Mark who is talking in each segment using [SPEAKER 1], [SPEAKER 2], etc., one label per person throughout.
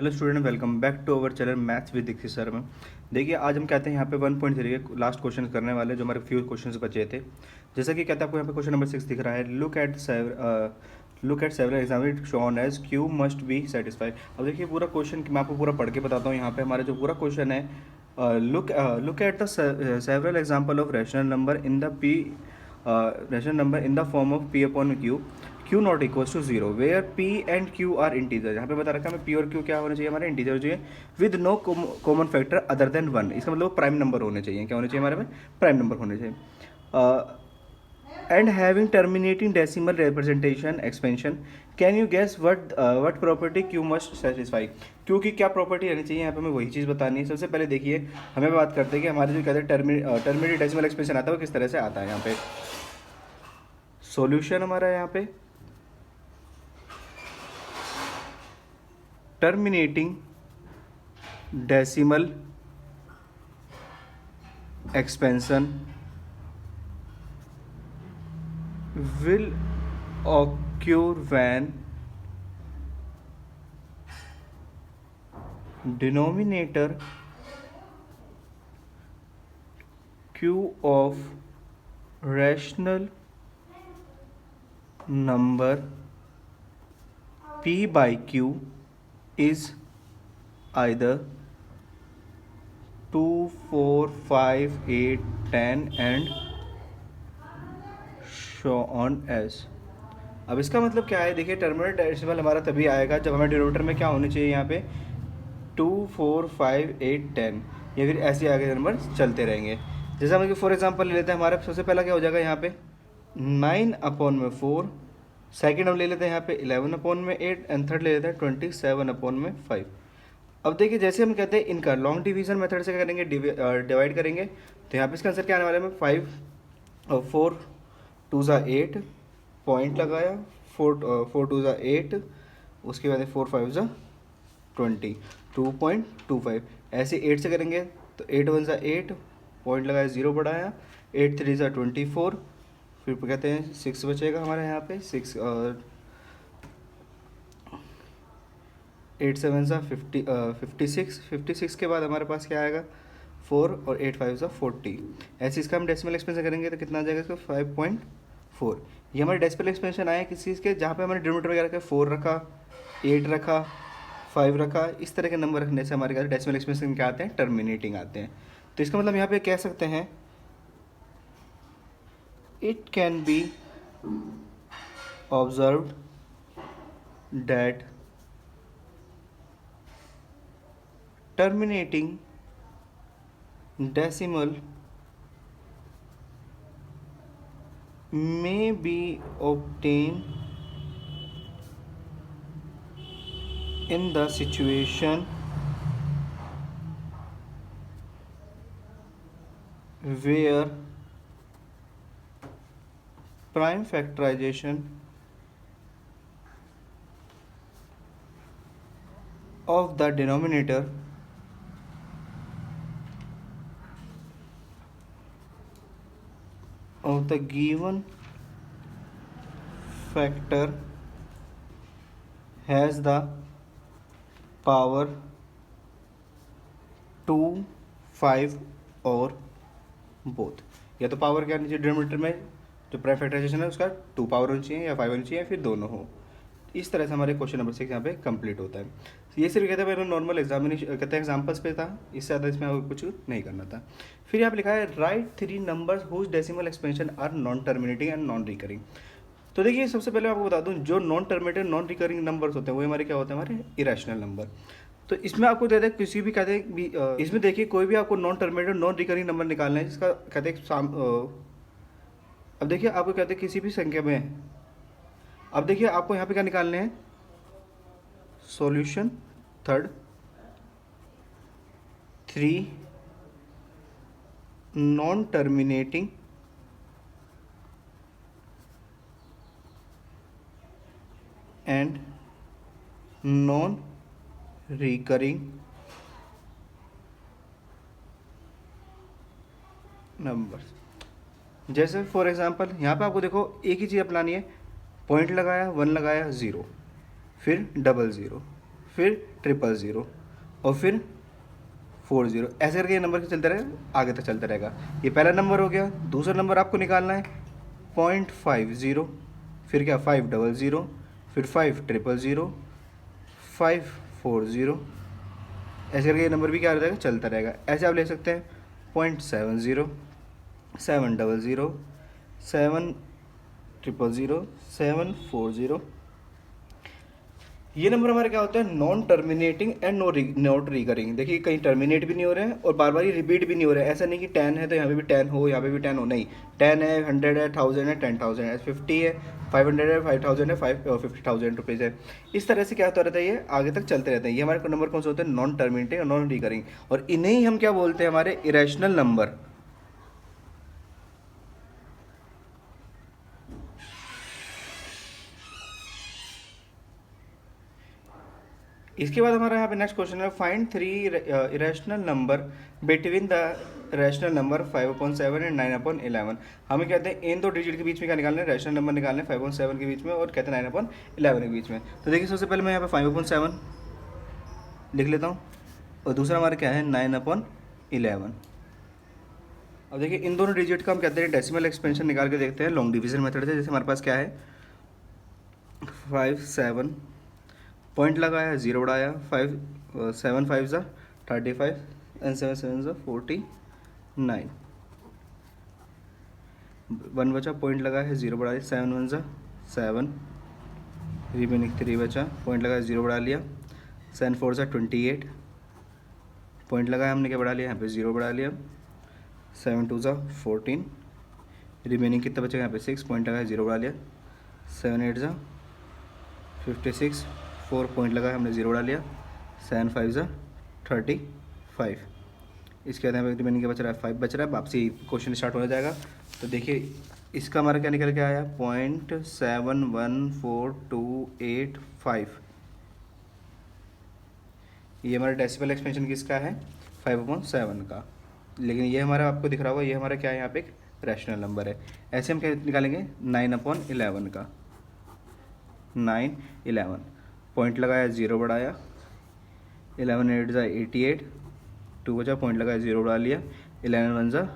[SPEAKER 1] Hello student, welcome back to our channel maths with Dikshit sir में। देखिए, आज हम कहते हैं यहाँ पे 1.3 के लास्ट क्वेश्चन करने वाले, जो हमारे फ्यू क्वेश्चंस बचे थे। जैसा कि कहते हैं, आपको यहाँ पे क्वेश्चन नंबर 6 दिख रहा है। Look at several example shown as Q must be satisfied. अब देखिए, पूरा क्वेश्चन मैं आपको पूरा पढ़ के बताता हूँ। यहाँ पे हमारा जो पूरा क्वेश्चन है, look at the several example of rational number in the form of P upon Q, Q not equals to zero, where P and Q are integer. यहाँ पे बता रखा है हमें पी और क्यू क्या होना चाहिए, हमारे इंटीजर होना चाहिए with no common factor other than one. इसका मतलब प्राइम नंबर होने चाहिए। क्या होने चाहिए हमारे में? प्राइम नंबर होने चाहिए। And having terminating decimal representation expansion, can you guess what property Q must satisfy. Q की क्या प्रॉपर्टी रहनी चाहिए, यहाँ पे हमें वही चीज़ बतानी है। सबसे पहले देखिए, हमें बात करते हैं कि हमारे जो कहते हैं टर्मिनेटिंग डेसिमल एक्सपेंशन आता है, वो किस तरह से आता है। यहाँ पे सॉल्यूशन हमारा यहाँ पे terminating decimal expansion will occur when denominator q of rational number p by q is either 2, 4, 5, 8, 10 and show on S. अब इसका मतलब क्या है? देखिए, टर्मिनेट डेसिमल हमारा तभी आएगा जब हमें डिनोमिनेटर में क्या होने चाहिए, यहाँ पे 2, 4, 5, 8, 10, या फिर ऐसे आगे नंबर चलते रहेंगे। जैसे हम फॉर एग्जांपल ले लेते हैं, हमारा सबसे पहला क्या हो जाएगा यहाँ पे 9/4, सेकेंड हम ले लेते हैं यहाँ पे 11/8 एंड थर्ड ले लेते हैं 27/5। अब देखिए, जैसे हम कहते हैं इनका लॉन्ग डिवीजन मेथड से क्या करेंगे, डिवाइड करेंगे, तो यहाँ पे इसका आंसर क्या आने वाला है? 5 और 4 2 ज़ा 8 पॉइंट लगाया, 4 2 ज़ा 8, उसके बाद 4 5 ज़ा 20, 2.25। ऐसे 8 से करेंगे तो 8 1 ज़ा 8 पॉइंट लगाया, 0 बढ़ाया, 8 3 ज़ा 24, फिर कहते हैं 6 बचेगा हमारे यहाँ पे 6, और 8 7 ज़ा 56 के बाद हमारे पास क्या आएगा 4 और 8 5 ज़ा 40। ऐसे इसका हम डेसिमल एक्सपेंशन करेंगे तो कितना आ जाएगा इसका 5.4। ये हमारे डेसिमल एक्सपेंशन आए किस चीज़ के, जहाँ पे हमारे डिनोमिनेटर वगैरह रखा 4 रखा, 8 रखा, 5 रखा। इस तरह के नंबर रखने से हमारे डेसिमल एक्सपेंशन क्या आते हैं? टर्मिनेटिंग आते हैं। तो इसका मतलब यहाँ पे कह सकते हैं it can be observed that terminating decimal may be obtained in the situation where prime factorization of the denominator of the given factor has the power 2, 5 और बोथ। या तो पावर क्या नीचे डिनोमिनेटर में जो प्राइम फैक्टराइजेशन है उसका 2 power होनी चाहिए या 5 होनी चाहिए, फिर दोनों हो। इस तरह से हमारे क्वेश्चन नंबर 6 यहाँ पे कंप्लीट होता है। ये सिर्फ कहते हैं मेरा नॉर्मल एग्जामिनेशन कहते हैं एग्जाम्पल्स पे था, इससे ज़्यादा इसमें और कुछ नहीं करना था। फिर यहाँ पे लिखा है right 3 numbers whose decimal expansion are non terminating and non recurring. तो देखिए, सबसे पहले आपको बता दूं, जो non terminating non recurring numbers होते हैं वो हमारे क्या होते हैं? हमारे इरेशनल नंबर। तो इसमें आपको दे दें किसी भी कहते हैं इसमें देखिए, कोई भी आपको non terminated non recurring number निकालना है जिसका कहते हैं अब देखिए, आपको कहते हैं किसी भी संख्या में, अब देखिए आपको यहाँ पे क्या निकालने हैं? Solution third 3 non terminating and non recurring numbers. जैसे फॉर एग्जांपल यहाँ पे आपको देखो एक ही चीज़ अपनानी है, पॉइंट लगाया, 1 लगाया, 0, फिर 00, फिर 000 और फिर 40, ऐसे करके ये नंबर चलता रहेगा, आगे तक चलता रहेगा। ये पहला नंबर हो गया। दूसरा नंबर आपको निकालना है 0.50, फिर क्या 500, फिर 5000, 540, ऐसे करके ये नंबर भी क्या हो जाएगा, चलता रहेगा। ऐसे आप ले सकते हैं 0.70, 700, 700, 740। ये नंबर हमारे क्या होता है, non terminating and not recurring. देखिए कहीं टर्मिनेट भी नहीं हो रहे हैं और बार बार ही रिपीट भी नहीं हो रहा है। ऐसा नहीं कि 10 है तो यहाँ पे भी 10 हो, यहाँ पे भी 10 हो, नहीं। 10 है, 100 है, 1000 है, 10,000 है, 50 है, 500 है, 5000 है, 50,000 रुपीज़ है। इस तरह से क्या होता रहता है, ये आगे तक चलते रहते हैं। ये हमारे नंबर कौन से होते हैं, नॉन टर्मिनेटिंग और नॉन रिकरिंग, और इन्हें ही हम क्या बोलते हैं, हमारे इरेशनल नंबर। इसके बाद हमारा यहाँ पे नेक्स्ट क्वेश्चन है, find 3 irrational number between the rational number 5/7 and 9/11। हमें कहते हैं इन दो डिजिट के बीच में क्या निकालना है, रैशनल नंबर निकालना है 5/7 के बीच में और कहते हैं 9/11 के बीच में। तो देखिए सबसे पहले मैं यहाँ पे 5/7 लिख लेता हूँ और दूसरा हमारा क्या है 9/11। अब देखिए इन दोनों डिजिट का हम कहते हैं डेसिमल एक्सपेंशन निकाल के देखते हैं लॉन्ग डिवीजन मेथड से। जैसे हमारे पास क्या है 5/7, पॉइंट लगाया, 0 बढ़ाया, 7 5 35 एंड 7 7 49, 1 बचा, पॉइंट लगा है, 0 बढ़ा लिया, 7 1 7, रिमेनिंग 3 बचा, पॉइंट लगाया, 0 बढ़ा लिया, 7 4 28, पॉइंट लगाया हमने, क्या बढ़ा लिया, यहाँ पे 0 बढ़ा लिया, 7 2 14, रिमेनिंग कितना बचेगा, यहाँ पे 6, पॉइंट लगाया, 0 बढ़ा लिया, 7 8 56, 4 पॉइंट लगाया हमने, 0 बढ़ा लिया, 7 5 35। इसके बाद यहाँ पे रिमेनिंग क्या बच रहा है, 5 बच रहा है। वापसी क्वेश्चन स्टार्ट हो जाएगा। तो देखिए इसका हमारा क्या निकल के आया 0.71428 ये हमारा डेसिमल एक्सपेंशन किसका है, 5/7 का। लेकिन ये हमारा आपको दिख रहा होगा, ये हमारा क्या है, यहाँ पे एक रैशनल नंबर है। ऐसे हम क्या निकालेंगे 9/11 का, 9/11, पॉइंट लगाया, 0 बढ़ाया, 11 8 88, 2 बचा, पॉइंट लगाया, 0 बढ़ा लिया, 11 1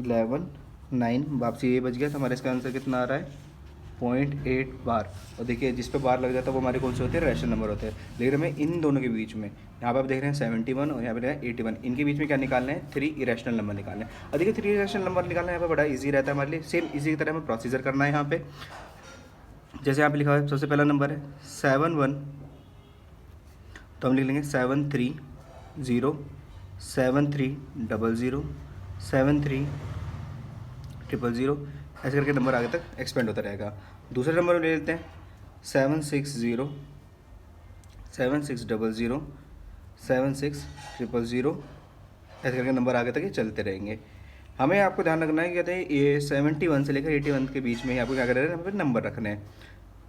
[SPEAKER 1] 11 9, वापसी ये बच गया। तो हमारा इसका आंसर कितना आ रहा है 0.8 बार। और देखिए जिस पे बार लग जाता है वो हमारे कौन से होते हैं, रैशनल नंबर होते हैं। लेकिन हमें इन दोनों के बीच में, यहाँ पे आप देख रहे हैं 71 और यहाँ पे देख रहे हैं 81, इनके बीच में क्या निकालना है, 3 इरेशनल नंबर निकालना है। और देखिए 3 इरेशनल नंबर निकालना यहाँ पे बड़ा ईजी रहता है हमारे लिए। सेम इसी की तरह हमें प्रोसीजर करना है यहाँ पे। जैसे यहाँ पे लिखा है सबसे पहला नंबर है 71, तो हम लिख लेंगे 730 7300 73000, ऐसे करके नंबर आगे तक एक्सपेंड होता रहेगा। दूसरे नंबर ले लेते हैं 760 7600 76000, ऐसे करके नंबर आगे तक ये चलते रहेंगे। हमें आपको ध्यान रखना है कि कहते हैं ये 71 से लेकर 81 के बीच में आपको क्या कर रहे हैं, यहाँ पे नंबर रखने हैं।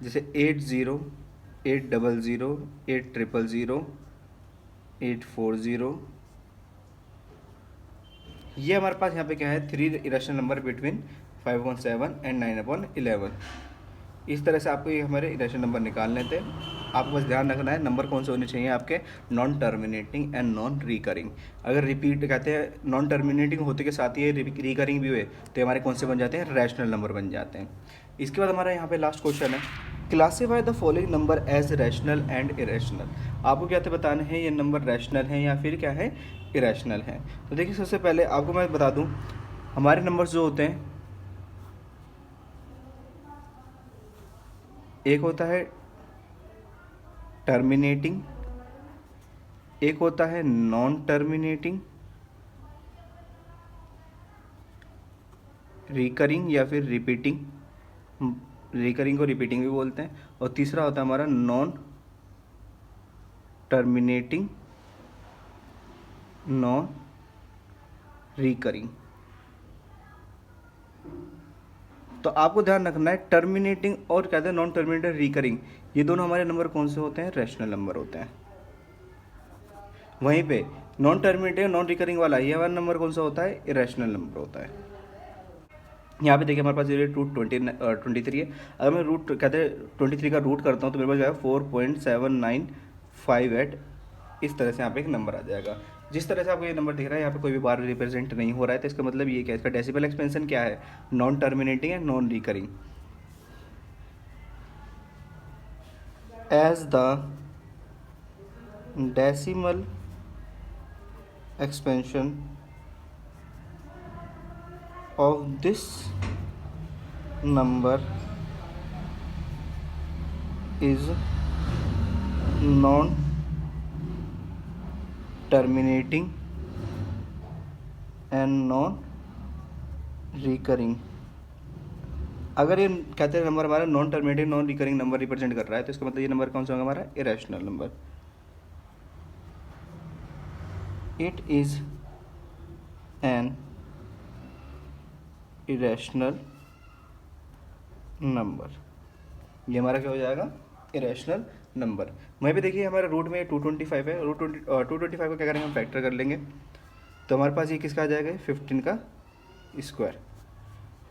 [SPEAKER 1] जैसे 80 800 8000 840, ये हमारे पास यहाँ पे क्या है 3 इरेशनल नंबर बिटवीन 5/7 एंड 9/11। इस तरह से आपको ये हमारे इरेशनल नंबर निकालने थे। आपको बस ध्यान रखना है नंबर कौन से होने चाहिए आपके, non terminating and non recurring. अगर रिपीट कहते हैं नॉन टर्मिनेटिंग होते के साथ ही रिकरिंग भी हुए तो हमारे कौन से बन जाते हैं, रैशनल नंबर बन जाते हैं। इसके बाद हमारा यहाँ पे लास्ट क्वेश्चन है, classify the following number as rational and irrational. आपको क्या बताने हैं ये नंबर रैशनल है या फिर क्या है, इरेशनल है। तो देखिए सबसे पहले आपको मैं बता दूं हमारे नंबर्स जो होते हैं, एक होता है टर्मिनेटिंग, एक होता है नॉन टर्मिनेटिंग, रिकरिंग या फिर रिपीटिंग, रिकरिंग को रिपीटिंग भी बोलते हैं, और तीसरा होता है हमारा नॉन टर्मिनेटिंग नॉन रिकरिंग। तो आपको ध्यान रखना है टर्मिनेटिंग और कहते हैं नॉन टर्मिनेटिंग रिकरिंग, ये दोनों हमारे नंबर कौन से होते हैं, रैशनल नंबर होते हैं। वहीं पे नॉन टर्मिनेटिंग नॉन रिकरिंग वाला ये हमारा नंबर कौन सा होता है, इरेशनल नंबर होता है। यहाँ पे देखिए हमारे पास ये रूट 23 है। अगर मैं रूट कहते हैं 23 का रूट करता हूँ तो मेरे पास जाएगा 4.7958। इस तरह से यहाँ पे एक नंबर आ जाएगा। जिस तरह से आपको ये नंबर दिख रहा है, यहाँ पे कोई भी बार रिप्रेजेंट नहीं हो रहा है, तो इसका मतलब ये क्या है, इसका डेसिमल एक्सपेंशन क्या है, नॉन टर्मिनेटिंग है, non recurring. As the decimal expansion of this number is non terminating and non recurring। अगर ये कहते हैं नंबर हमारा non terminating non recurring number represent कर रहा है, तो इसका मतलब ये नंबर कौन सा होगा हमारा, irrational number. It is an irrational number. ये हमारा क्या हो जाएगा, इरेशनल नंबर। वहीं पे देखिए हमारे रूट में 225 है, रूट 225 को क्या करेंगे, हम फैक्टर कर लेंगे, तो हमारे पास ये किसका आ जाएगा, 15 का स्क्वायर।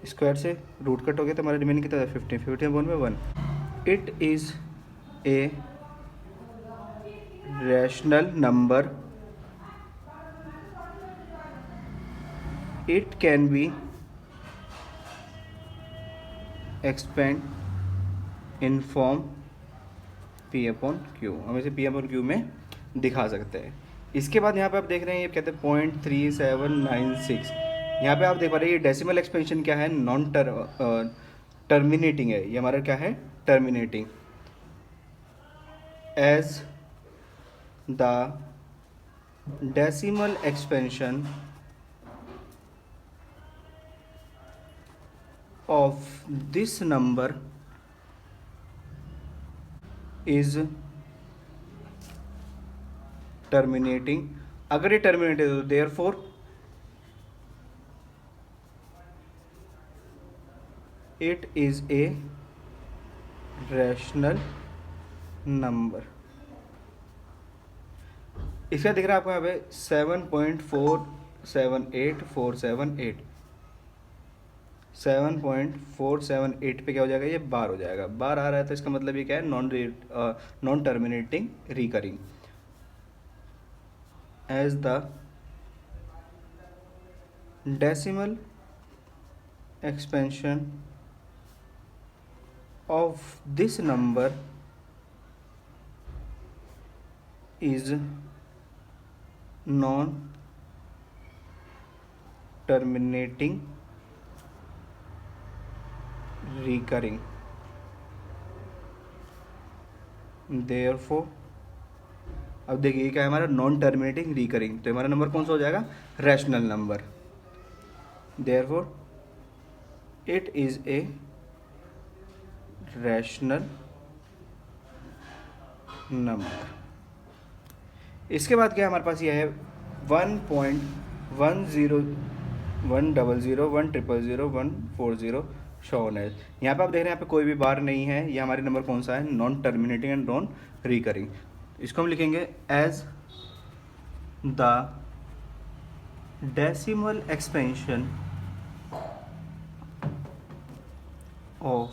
[SPEAKER 1] स्क्वायर से रूट कट हो गया तो हमारा रिमेनिंग कितना था, 15, 15 में 1। It is a rational number. It can be expand in form P upon Q. हम इसे पी अपॉन क्यू में दिखा सकते हैं। इसके बाद यहाँ पे आप देख रहे हैं ये कहते हैं 0.3796। यहाँ पे आप देख पा रहे हैं ये डेसिमल एक्सपेंशन क्या है, नॉन टर्मिनेटिंग है। ये हमारा क्या है, terminating. As the decimal expansion of this number is terminating। अगर ये टर्मिनेट है तो therefore it is a rational number। इसका दिख रहा है आपको यहाँ पे 7.478478 7.478 पे क्या हो जाएगा, ये बार हो जाएगा। बार आ रहा है तो इसका मतलब ये क्या है, non terminating recurring. As the decimal expansion of this number is non terminating recurring. Therefore अब देखिए क्या है हमारा, नॉन टर्मिनेटिंग रिकरिंग, तो हमारा नंबर कौन सा हो जाएगा, rational number. Therefore it is a rational number. इसके बाद क्या हमारे पास ये है 1.1010010001000140 शोन है। यहाँ पे आप देख रहे हैं यहाँ पे कोई भी बार नहीं है, ये हमारे नंबर कौन सा है, non terminating and non recurring. इसको हम लिखेंगे as the decimal expansion of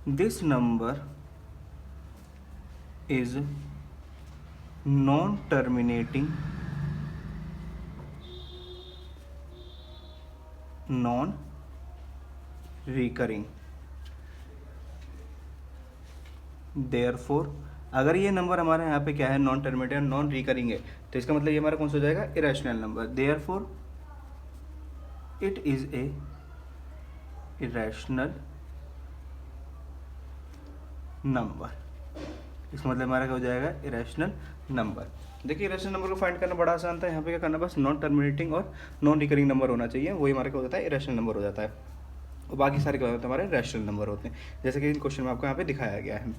[SPEAKER 1] this number is non terminating non recurring. Therefore अगर ये नंबर हमारे यहाँ पे क्या है, नॉन टर्मिनेटिंग नॉन रिकरिंग है, तो इसका मतलब ये हमारा कौन सा हो जाएगा, irrational number. Therefore it is a irrational number. इसका मतलब हमारा क्या हो जाएगा, इरेशनल नंबर। देखिए इरेशनल नंबर को फाइंड करना बड़ा आसान था। यहाँ पे क्या करना, बस नॉन टर्मिनेटिंग और नॉन रिकरिंग नंबर होना चाहिए, वही हमारे क्या हो जाता है, इरेशनल नंबर हो जाता है। और बाकी सारे क्या होते हैं, हमारे रैशनल नंबर होते हैं, जैसे कि इन क्वेश्चन में आपको यहाँ पे दिखाया गया है।